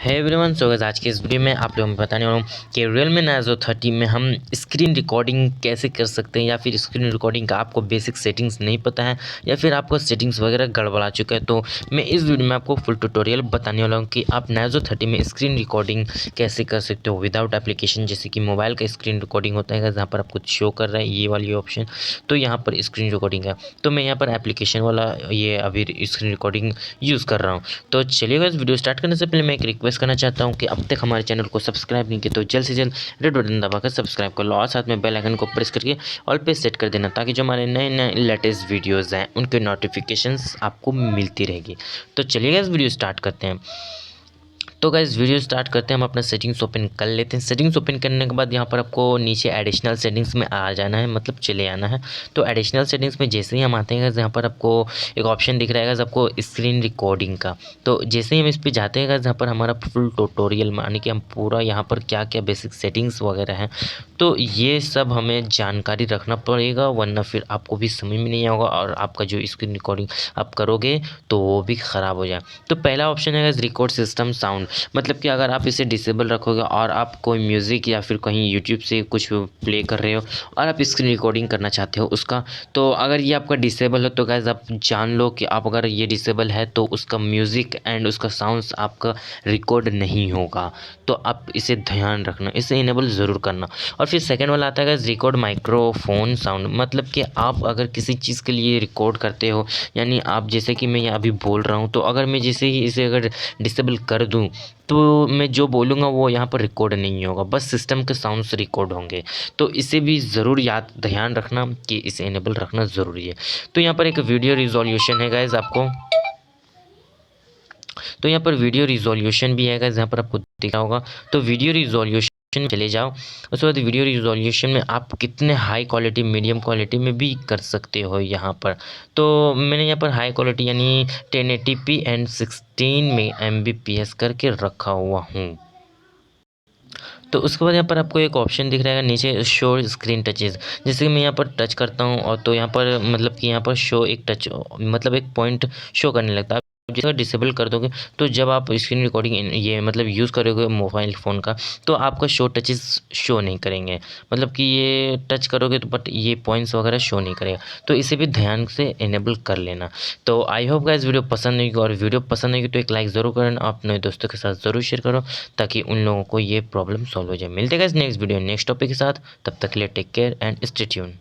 है everyone. So guys, आज के इस वीडियो में आप लोगों को बताने वाला हूँ कि Realme Narzo 30 में हम स्क्रीन रिकॉर्डिंग कैसे कर सकते हैं, या फिर स्क्रीन रिकॉर्डिंग का आपको बेसिक सेटिंग्स नहीं पता है या फिर आपको सेटिंग्स वगैरह गड़बड़ा चुका है। तो मैं इस वीडियो में आपको फुल ट्यूटोरियल बताने वाला हूँ कि आप Narzo 30 में स्क्रीन रिकॉर्डिंग कैसे कर सकते हो विदाउट एप्लीकेशन। जैसे कि मोबाइल का स्क्रीन रिकॉर्डिंग होता है जहाँ पर आपको शो कर रहा है ये वाली ऑप्शन, तो यहाँ पर स्क्रीन रिकॉर्डिंग है। तो मैं यहाँ पर एप्लीकेशन वाला ये अभी स्क्रीन रिकॉर्डिंग यूज़ कर रहा हूँ। तो चलिए गाइस, वीडियो स्टार्ट करने से पहले मैं एक रिक्वेस्ट करना चाहता हूँ कि अब तक हमारे चैनल को सब्सक्राइब नहीं किया तो जल्द से जल्द रेड बटन दबाकर सब्सक्राइब कर लो और साथ में बेल आइकन को प्रेस करके ऑल पे सेट कर देना, ताकि जो हमारे नए नए लेटेस्ट वीडियोज़ हैं उनके नोटिफिकेशंस आपको मिलती रहेगी। तो चलिए गाइस, वीडियो स्टार्ट करते हैं। तो गाइस, वीडियो स्टार्ट करते हैं। हम अपना सेटिंग्स ओपन कर लेते हैं। सेटिंग्स ओपन करने के बाद यहाँ पर आपको नीचे एडिशनल सेटिंग्स में आ जाना है, मतलब चले आना है। तो एडिशनल सेटिंग्स में जैसे ही हम आते हैं यहाँ पर आपको एक ऑप्शन दिख रहा है आपको स्क्रीन रिकॉर्डिंग का। तो जैसे ही हम इस पर जाते हैं जहाँ पर हमारा फुल ट्यूटोरियल माने कि हम पूरा यहाँ पर क्या क्या बेसिक सेटिंग्स वगैरह हैं, तो ये सब हमें जानकारी रखना पड़ेगा, वरना फिर आपको भी समझ में नहीं आएगा और आपका जो स्क्रीन रिकॉर्डिंग आप करोगे तो वो भी ख़राब हो जाए। तो पहला ऑप्शन है रिकॉर्ड सिस्टम साउंड, मतलब कि अगर आप इसे डिसेबल रखोगे और आप कोई म्यूज़िक या फिर कहीं यूट्यूब से कुछ प्ले कर रहे हो और आप स्क्रीन रिकॉर्डिंग करना चाहते हो उसका, तो अगर ये आपका डिसेबल हो तो गाइस आप जान लो कि आप अगर ये डिसेबल है तो उसका म्यूज़िक एंड उसका साउंड्स आपका रिकॉर्ड नहीं होगा। तो आप इसे ध्यान रखना, इसे इनेबल ज़रूर करना। और फिर सेकंड वाला आता है गाइस रिकॉर्ड माइक्रोफोन साउंड, मतलब कि आप अगर किसी चीज़ के लिए रिकॉर्ड करते हो, यानी आप जैसे कि मैं यहाँ अभी बोल रहा हूँ, तो अगर मैं जैसे ही इसे अगर डिसेबल कर दूँ तो मैं जो बोलूँगा वो यहाँ पर रिकॉर्ड नहीं होगा, बस सिस्टम के साउंड्स रिकॉर्ड होंगे। तो इसे भी ज़रूर ध्यान रखना कि इसे इनेबल रखना ज़रूरी है। तो यहाँ पर एक वीडियो रिजोल्यूशन है गाइस आपको, तो यहाँ पर वीडियो रिजोल्यूशन भी है गाइस, यहाँ पर आपको दिखा होगा। तो वीडियो रिजोल्यूशन में चले जाओ। उसके बाद वीडियो रिजोल्यूशन में आप कितने हाई क्वालिटी मीडियम क्वालिटी में भी कर सकते हो यहाँ पर। तो मैंने यहाँ पर हाई क्वालिटी यानी 1080p एंड 16 में Mbps करके रखा हुआ हूँ। तो उसके बाद यहाँ पर आपको एक ऑप्शन दिख रहा है नीचे, शो स्क्रीन टचेज। जैसे कि मैं यहाँ पर टच करता हूँ और तो यहाँ पर मतलब कि यहाँ पर शो एक टच मतलब एक पॉइंट शो करने लगता है। जैसे डिसेबल कर दोगे तो जब आप स्क्रीन रिकॉर्डिंग ये मतलब यूज़ करोगे मोबाइल फ़ोन का, तो आपका शो टचेस शो नहीं करेंगे, मतलब कि ये टच करोगे तो बट ये पॉइंट्स वगैरह शो नहीं करेगा। तो इसे भी ध्यान से इनेबल कर लेना। तो आई होप गाइस वीडियो पसंद आएगी, और वीडियो पसंद आएगी तो एक लाइक ज़रूर करना, अपने दोस्तों के साथ ज़रूर शेयर करो ताकि उन लोगों को ये प्रॉब्लम सॉल्व हो जाए। मिलते हैं guys next video next topic के साथ, तब तक के लिए take care and stay tune.